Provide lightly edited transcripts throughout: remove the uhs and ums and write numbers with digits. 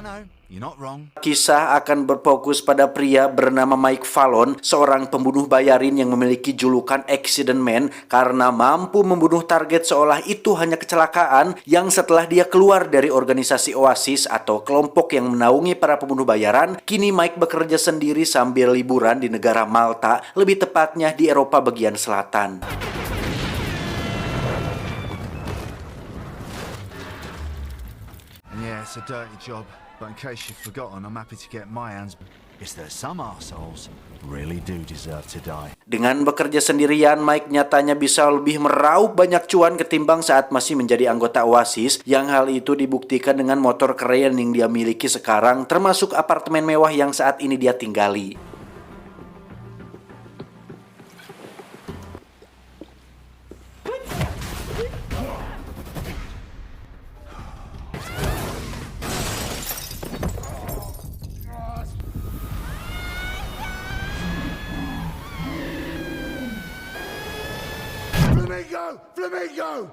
no, you're not wrong. Kisah akan berfokus pada pria bernama Mike Fallon, seorang pembunuh bayarin yang memiliki julukan Accident Man karena mampu membunuh target seolah itu hanya kecelakaan, yang setelah dia keluar dari organisasi Oasis atau kelompok yang menaungi para pembunuh bayaran, kini Mike bekerja sendiri sambil liburan di negara Malta, lebih tepatnya di Eropa bagian selatan. Yeah, it's a dirty job, but in case you've forgotten, I'm happy to get my hands. Is there some arseholes really do deserve to die? Dengan bekerja sendirian, Mike nyatanya bisa lebih meraup banyak cuan ketimbang saat masih menjadi anggota Oasis, yang hal itu dibuktikan dengan motor keren yang dia miliki sekarang, termasuk apartemen mewah yang saat ini dia tinggali. Flamingo!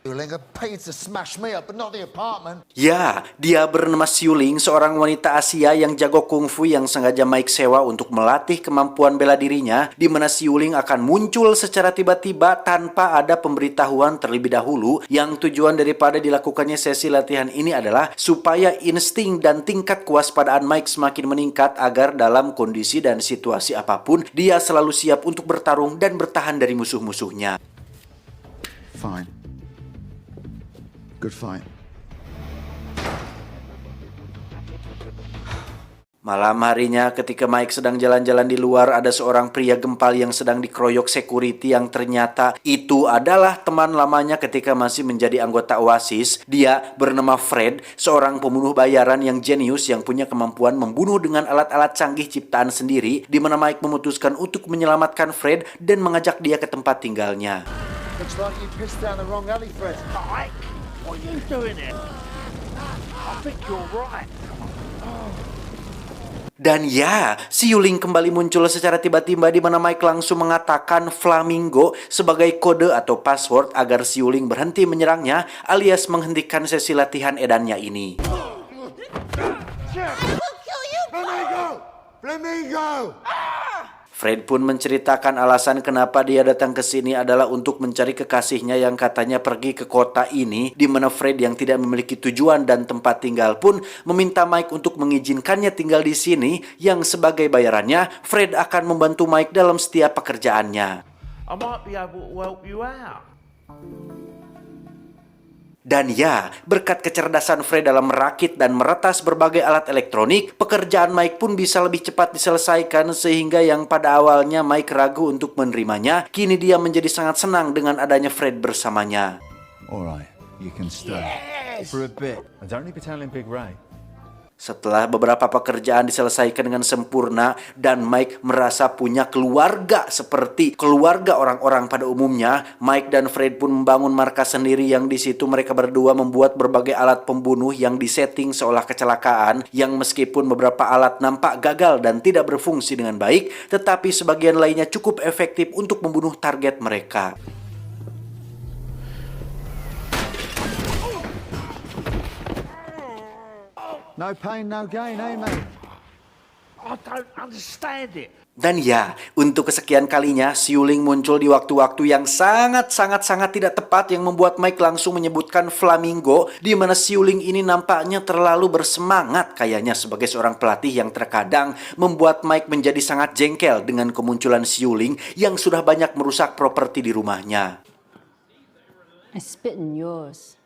Flamingo paid to smash me up, but not the apartment. Ya, dia bernama Xiuling, seorang wanita Asia yang jago kungfu yang sengaja Mike sewa untuk melatih kemampuan bela dirinya, di mana Xiuling akan muncul secara tiba-tiba tanpa ada pemberitahuan terlebih dahulu, yang tujuan daripada dilakukannya sesi latihan ini adalah supaya insting dan tingkat kewaspadaan Mike semakin meningkat agar dalam kondisi dan situasi apapun, dia selalu siap untuk bertarung dan bertahan dari musuh-musuhnya. Fine. Good fight. Malam harinya ketika Mike sedang jalan-jalan di luar, ada seorang pria gempal yang sedang dikeroyok security yang ternyata itu adalah teman lamanya ketika masih menjadi anggota Oasis. Dia bernama Fred, seorang pembunuh bayaran yang jenius yang punya kemampuan membunuh dengan alat-alat canggih ciptaan sendiri, di mana Mike memutuskan untuk menyelamatkan Fred dan mengajak dia ke tempat tinggalnya. Looks like you pissed down the wrong alley, Fred. Mike, what are you doing here? I think you're right. Dan ya, Xiuling kembali muncul secara tiba-tiba di mana Mike langsung mengatakan Flamingo sebagai kode atau password agar Xiuling berhenti menyerangnya alias menghentikan sesi latihan edannya ini. Flamingo! Flamingo! Fred pun menceritakan alasan kenapa dia datang ke sini adalah untuk mencari kekasihnya yang katanya pergi ke kota ini, di mana Fred yang tidak memiliki tujuan dan tempat tinggal pun meminta Mike untuk mengizinkannya tinggal di sini, yang sebagai bayarannya Fred akan membantu Mike dalam setiap pekerjaannya. I might be able to help you out. Dan ya, berkat kecerdasan Fred dalam merakit dan meretas berbagai alat elektronik, pekerjaan Mike pun bisa lebih cepat diselesaikan, sehingga yang pada awalnya Mike ragu untuk menerimanya, kini dia menjadi sangat senang dengan adanya Fred bersamanya. Alright, you can stay. For a bit. And don't leave telling Big Ray. Setelah beberapa pekerjaan diselesaikan dengan sempurna dan Mike merasa punya keluarga seperti keluarga orang-orang pada umumnya, Mike dan Fred pun membangun markas sendiri yang di situ mereka berdua membuat berbagai alat pembunuh yang disetting seolah kecelakaan, yang meskipun beberapa alat nampak gagal dan tidak berfungsi dengan baik, tetapi sebagian lainnya cukup efektif untuk membunuh target mereka. No pain, no gain, eh, mate? I don't understand it. Dan ya, untuk kesekian kalinya, Xiuling muncul di waktu-waktu yang sangat tidak tepat, yang membuat Mike langsung menyebutkan Flamingo, di mana Xiuling ini nampaknya terlalu bersemangat kayaknya sebagai seorang pelatih yang terkadang membuat Mike menjadi sangat jengkel dengan kemunculan Xiuling yang sudah banyak merusak properti di rumahnya. I spit in yours.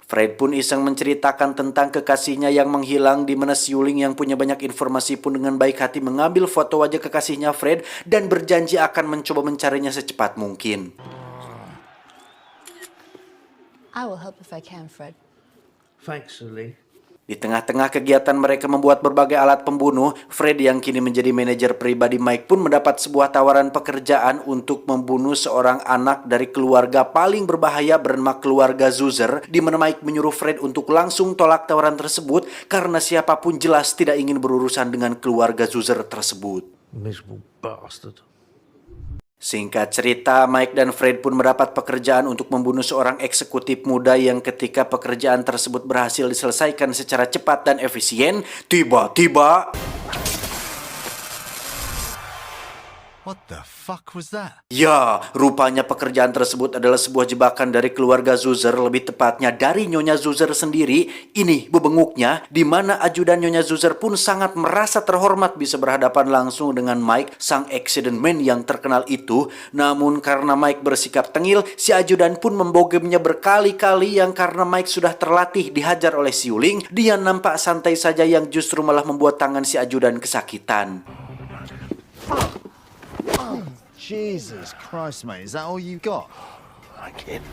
Fred pun iseng menceritakan tentang kekasihnya yang menghilang, di mana Xiuling yang punya banyak informasi pun dengan baik hati mengambil foto wajah kekasihnya Fred dan berjanji akan mencoba mencarinya secepat mungkin. I will help if I can, Fred. Thanks, Lee. Di tengah-tengah kegiatan mereka membuat berbagai alat pembunuh, Fred yang kini menjadi manajer pribadi Mike pun mendapat sebuah tawaran pekerjaan untuk membunuh seorang anak dari keluarga paling berbahaya bernama keluarga Zuzer, di mana Mike menyuruh Fred untuk langsung tolak tawaran tersebut karena siapapun jelas tidak ingin berurusan dengan keluarga Zuzer tersebut. Miserable bastard. Singkat cerita, Mike dan Fred pun mendapat pekerjaan untuk membunuh seorang eksekutif muda yang ketika pekerjaan tersebut berhasil diselesaikan secara cepat dan efisien, tiba-tiba... What the fuck was that? Ya, rupanya pekerjaan tersebut adalah sebuah jebakan dari keluarga Zuzer, lebih tepatnya dari Nyonya Zuzer sendiri. Ini bebenguknya, di mana ajudan Nyonya Zuzer pun sangat merasa terhormat bisa berhadapan langsung dengan Mike, sang accident man yang terkenal itu. Namun karena Mike bersikap tengil, si ajudan pun membogemnya berkali-kali yang karena Mike sudah terlatih dihajar oleh si Yuling, dia nampak santai saja yang justru malah membuat tangan si ajudan kesakitan. Jesus Christ, mate. Is that all you got? I kid.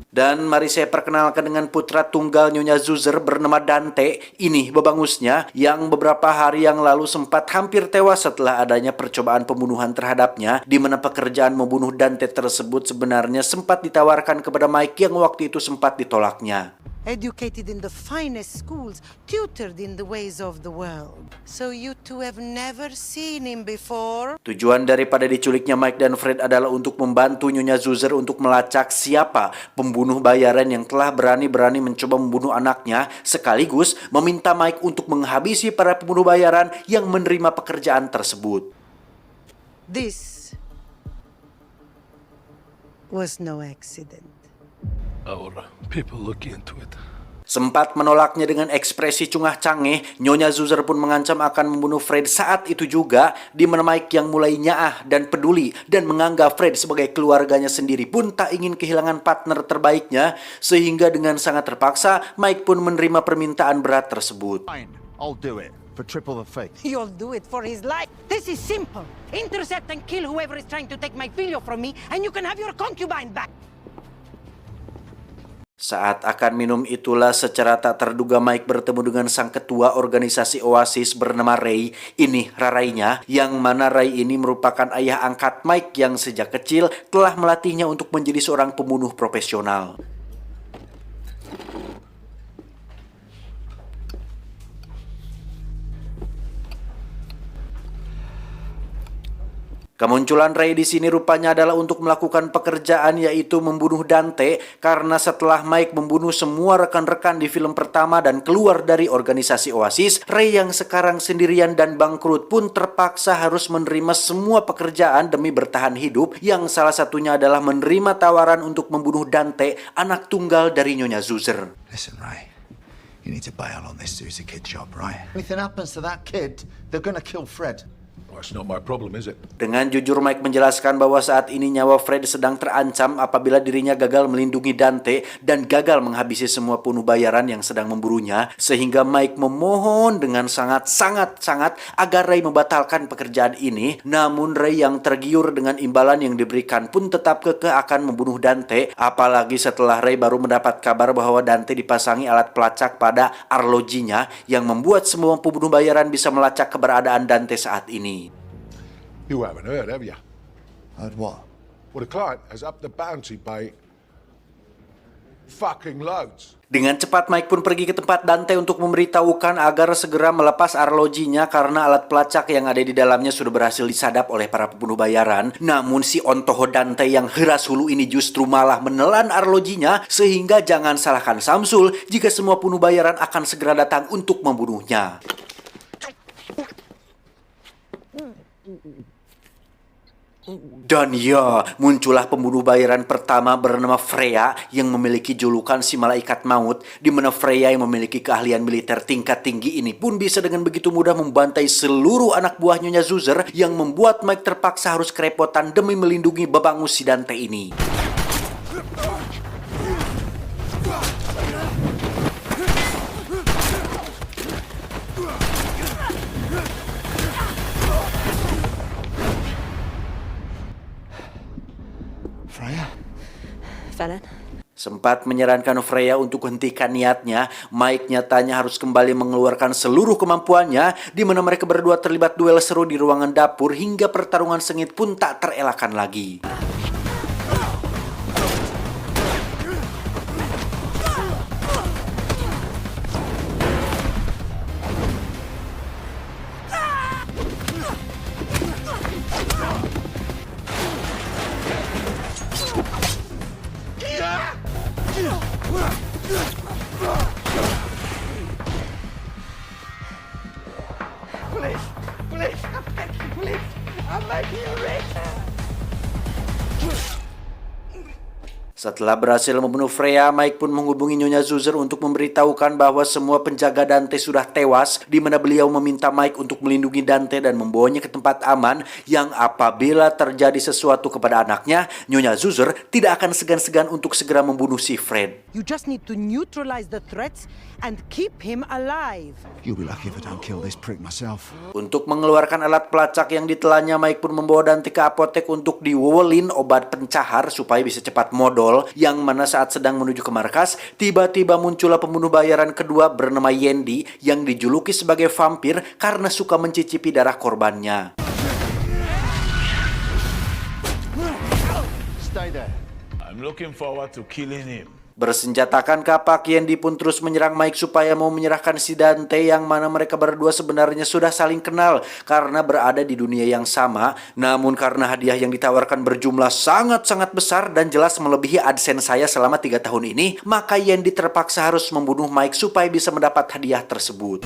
Dan mari saya perkenalkan dengan putra tunggal Nyonya Zuzer bernama Dante. Ini bebangusnya yang beberapa hari yang lalu sempat hampir tewas setelah adanya percobaan pembunuhan terhadapnya, di mana pekerjaan membunuh Dante tersebut sebenarnya sempat ditawarkan kepada Mike yang waktu itu sempat ditolaknya. Educated in the finest schools, tutored in the ways of the world. So you two have never seen him before? Tujuan daripada diculiknya Mike dan Fred adalah untuk membantu Nyonya Zuzer untuk melacak siapa pembunuh bayaran yang telah berani-berani mencoba membunuh anaknya, sekaligus meminta Mike untuk menghabisi para pembunuh bayaran yang menerima pekerjaan tersebut. This was no accident. Our people look into it. Sempat menolaknya dengan ekspresi cungah cangeh, Nyonya Zuzer pun mengancam akan membunuh Fred saat itu juga, di mana Mike yang mulai nyaah dan peduli dan menganggap Fred sebagai keluarganya sendiri pun tak ingin kehilangan partner terbaiknya, sehingga dengan sangat terpaksa Mike pun menerima permintaan berat tersebut. Fine, I'll do it. For triple the fee. You'll do it for his life. This is simple. Intercept and kill whoever is trying to take my filio from me, and you can have your concubine back. Saat akan minum itulah secara tak terduga Mike bertemu dengan sang ketua organisasi Oasis bernama Ray. Ini rarainya, yang mana Ray ini merupakan ayah angkat Mike yang sejak kecil telah melatihnya untuk menjadi seorang pembunuh profesional. Kemunculan Ray di sini rupanya adalah untuk melakukan pekerjaan, yaitu membunuh Dante, karena setelah Mike membunuh semua rekan-rekan di film pertama dan keluar dari organisasi Oasis, Ray yang sekarang sendirian dan bangkrut pun terpaksa harus menerima semua pekerjaan demi bertahan hidup, yang salah satunya adalah menerima tawaran untuk membunuh Dante, anak tunggal dari Nyonya Zuzer. Listen, Ray. You need to bail on this Zuzer kid job, right? Anything happens to that kid, they're gonna kill Fred. Well, it's not my problem, is it? Dengan jujur Mike menjelaskan bahwa saat ini nyawa Fred sedang terancam apabila dirinya gagal melindungi Dante dan gagal menghabisi semua penuh bayaran yang sedang memburunya, sehingga Mike memohon dengan sangat agar Ray membatalkan pekerjaan ini. Namun Ray yang tergiur dengan imbalan yang diberikan pun tetap kekeh akan membunuh Dante, apalagi setelah Ray baru mendapat kabar bahwa Dante dipasangi alat pelacak pada arlojinya yang membuat semua pembunuh bayaran bisa melacak keberadaan Dante saat ini. You haven't heard, have you? Heard what? Well, the client has upped the bounty by fucking loads. Dengan cepat Mike pun pergi ke tempat Dante untuk memberitahukan agar segera melepas arlojinya karena alat pelacak yang ada di dalamnya sudah berhasil disadap oleh para pembunuh bayaran. Namun si ontoho Dante yang heras hulu ini justru malah menelan arlojinya, sehingga jangan salahkan Samsul jika semua pembunuh bayaran akan segera datang untuk membunuhnya. Dan ya, muncullah pembunuh bayaran pertama bernama Freya yang memiliki julukan si malaikat maut, di mana Freya yang memiliki keahlian militer tingkat tinggi ini pun bisa dengan begitu mudah membantai seluruh anak buah Nyonya Zuzer, yang membuat Mike terpaksa harus kerepotan demi melindungi bebangus si Dante ini. Freya? Fallon? Sempat menyarankan Freya untuk hentikan niatnya, Mike nyatanya harus kembali mengeluarkan seluruh kemampuannya, di mana mereka berdua terlibat duel seru di ruangan dapur hingga pertarungan sengit pun tak terelakkan lagi. Please, I'm making you rich. Setelah berhasil membunuh Freya, Mike pun menghubungi Nyonya Zuzer untuk memberitahukan bahwa semua penjaga Dante sudah tewas, di mana beliau meminta Mike untuk melindungi Dante dan membawanya ke tempat aman yang apabila terjadi sesuatu kepada anaknya, Nyonya Zuzer tidak akan segan-segan untuk segera membunuh si Fred. You just need to neutralize the threats and keep him alive. You'll be lucky if I don't kill this prick myself. Untuk mengeluarkan alat pelacak yang ditelannya, Mike pun membawa Dante ke apotek untuk diwowelin obat pencahar supaya bisa cepat modal, yang mana saat sedang menuju ke markas, tiba-tiba muncullah pembunuh bayaran kedua bernama Yendi yang dijuluki sebagai vampir karena suka mencicipi darah korbannya. Stay there. I'm looking forward to killing him. Bersenjatakan kapak, Yendi pun terus menyerang Mike supaya mau menyerahkan si Dante, yang mana mereka berdua sebenarnya sudah saling kenal karena berada di dunia yang sama. Namun karena hadiah yang ditawarkan berjumlah sangat-sangat besar dan jelas melebihi AdSense saya selama 3 tahun ini, maka Yendi terpaksa harus membunuh Mike supaya bisa mendapat hadiah tersebut.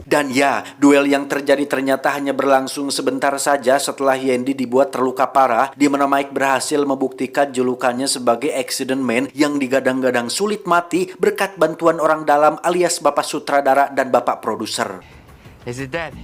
Dan ya, duel yang terjadi ternyata hanya berlangsung sebentar saja setelah Yendi dibuat terluka parah, di mana Mike berhasil membuktikan julukannya sebagai Accident Man yang digadang-gadang sulit mati berkat bantuan orang dalam alias bapak sutradara dan bapak produser. Is it dead?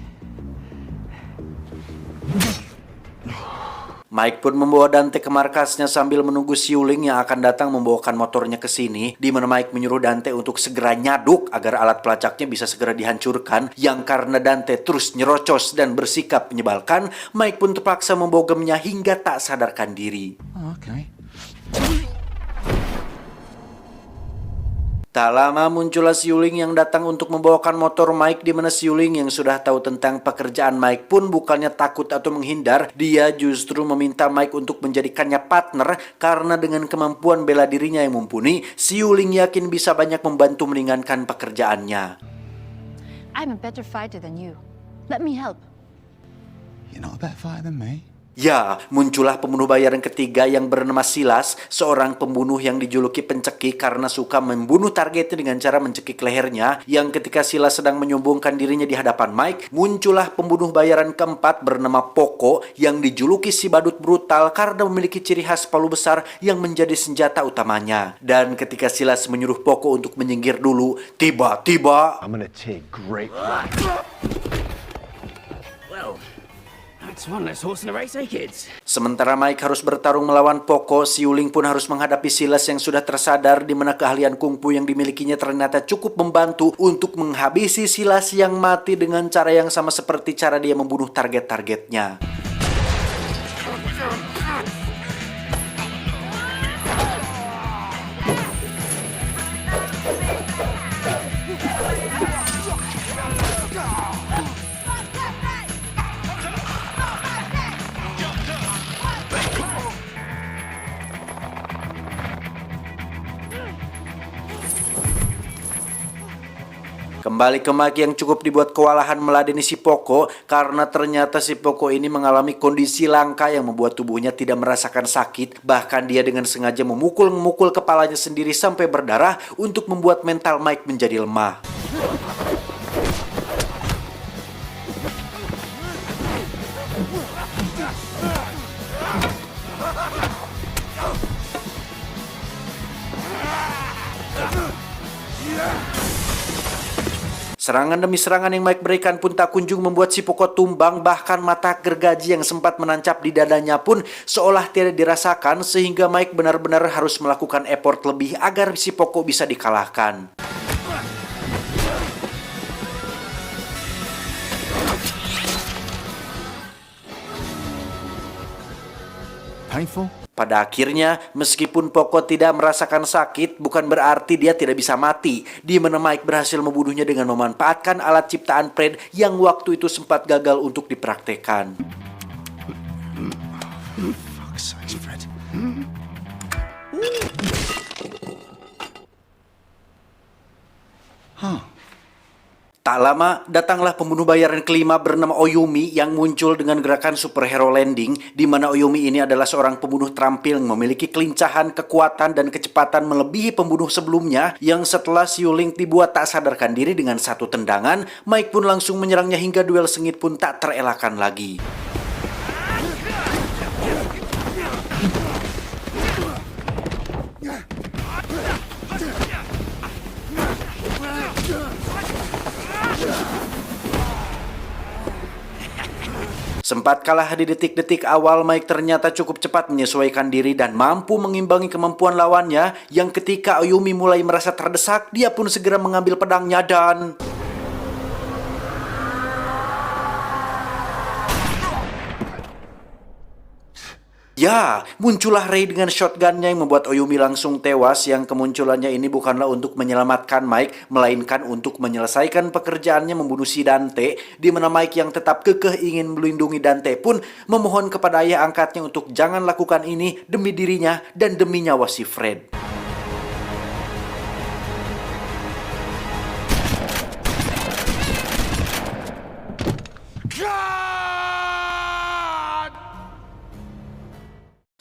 Mike pun membawa Dante ke markasnya sambil menunggu Siuling yang akan datang membawakan motornya ke sini, di mana Mike menyuruh Dante untuk segera nyaduk agar alat pelacaknya bisa segera dihancurkan, yang karena Dante terus nyerocos dan bersikap menyebalkan, Mike pun terpaksa membogemnya hingga tak sadarkan diri. Oh, okay. Tak lama muncullah Siuling yang datang untuk membawakan motor Mike, di mana Siuling yang sudah tahu tentang pekerjaan Mike pun bukannya takut atau menghindar, dia justru meminta Mike untuk menjadikannya partner karena dengan kemampuan bela dirinya yang mumpuni, Siuling yakin bisa banyak membantu meringankan pekerjaannya. I'm a better fighter than you. Let me help. You're not a better fighter than me. Ya, muncullah pembunuh bayaran ketiga yang bernama Silas, seorang pembunuh yang dijuluki pencekik karena suka membunuh targetnya dengan cara mencekik lehernya, yang ketika Silas sedang menyombongkan dirinya di hadapan Mike, muncullah pembunuh bayaran keempat bernama Poco yang dijuluki si badut brutal karena memiliki ciri khas palu besar yang menjadi senjata utamanya. Dan ketika Silas menyuruh Poco untuk menyinggir dulu, tiba-tiba I'm gonna take great Well, that's one less horse in the race, eh, kids? sementara Mike harus bertarung melawan Poco, Siuling pun harus menghadapi Silas yang sudah tersadar di mana keahlian kungfu yang dimilikinya ternyata cukup membantu untuk menghabisi Silas yang mati dengan cara yang sama seperti cara dia membunuh target-targetnya. Kembali ke Mike yang cukup dibuat kewalahan meladeni si Poco karena ternyata si Poco ini mengalami kondisi langka yang membuat tubuhnya tidak merasakan sakit. Bahkan dia dengan sengaja memukul-memukul kepalanya sendiri sampai berdarah untuk membuat mental Mike menjadi lemah. Serangan demi serangan yang Mike berikan pun tak kunjung membuat si Poco tumbang, bahkan mata gergaji yang sempat menancap di dadanya pun seolah tidak dirasakan, sehingga Mike benar-benar harus melakukan effort lebih agar si Poco bisa dikalahkan. Painful? Pada akhirnya, meskipun Poco tidak merasakan sakit, bukan berarti dia tidak bisa mati, di mana Mike berhasil membunuhnya dengan memanfaatkan alat ciptaan Fred yang waktu itu sempat gagal untuk dipraktekkan. Fuck's sakes, Fred. Tak lama, datanglah pembunuh bayaran kelima bernama Oyumi yang muncul dengan gerakan superhero landing, di mana Oyumi ini adalah seorang pembunuh terampil yang memiliki kelincahan, kekuatan, dan kecepatan melebihi pembunuh sebelumnya yang setelah Xiuling dibuat tak sadarkan diri dengan satu tendangan, Mike pun langsung menyerangnya hingga duel sengit pun tak terelakkan lagi. Sempat kalah di detik-detik awal, Mike ternyata cukup cepat menyesuaikan diri dan mampu mengimbangi kemampuan lawannya yang ketika Oyumi mulai merasa terdesak, dia pun segera mengambil pedangnya dan... Ya, muncullah Ray dengan shotgunnya yang membuat Oyumi langsung tewas, yang kemunculannya ini bukanlah untuk menyelamatkan Mike, melainkan untuk menyelesaikan pekerjaannya membunuh si Dante, di mana Mike yang tetap kekeh ingin melindungi Dante pun memohon kepada ayah angkatnya untuk jangan lakukan ini demi dirinya dan demi nyawa si Fred.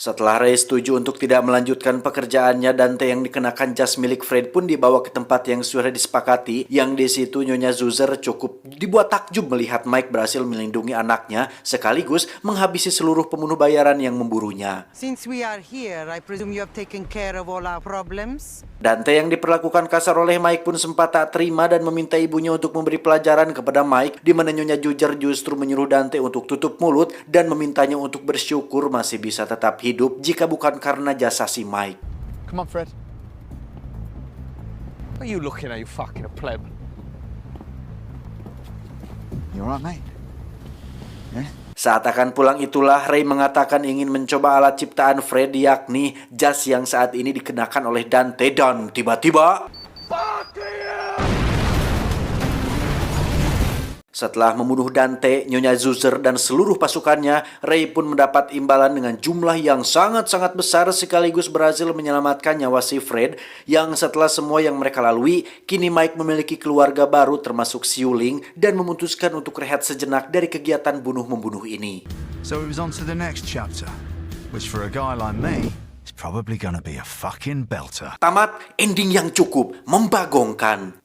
Setelah Ray setuju untuk tidak melanjutkan pekerjaannya, Dante yang dikenakan jas milik Fred pun dibawa ke tempat yang sudah disepakati, yang di situ Nyonya Zuzer cukup dibuat takjub melihat Mike berhasil melindungi anaknya sekaligus menghabisi seluruh pembunuh bayaran yang memburunya. Since we are here, I presume you have taken care of all our problems? Dante yang diperlakukan kasar oleh Mike pun sempat tak terima dan meminta ibunya untuk memberi pelajaran kepada Mike, di mana Nyonya Zuzer justru menyuruh Dante untuk tutup mulut dan memintanya untuk bersyukur masih bisa tetap hidup jika bukan karena jasa si Mike. Come on, Fred. What are you looking at, you fucking pleb? You alright, mate? Yeah? Saat akan pulang itulah Ray mengatakan ingin mencoba alat ciptaan Fred, yakni jas yang saat ini dikenakan oleh Dante, dan tiba-tiba setelah membunuh Dante, Nyonya Zuzer, dan seluruh pasukannya, Ray pun mendapat imbalan dengan jumlah yang sangat-sangat besar sekaligus berhasil menyelamatkan nyawa si Fred, yang setelah semua yang mereka lalui, kini Mike memiliki keluarga baru termasuk Xiuling dan memutuskan untuk rehat sejenak dari kegiatan bunuh-membunuh ini. So it was on to the next chapter, which for a guy like me is probably gonna be a fucking belter. Tamat, ending yang cukup membagongkan.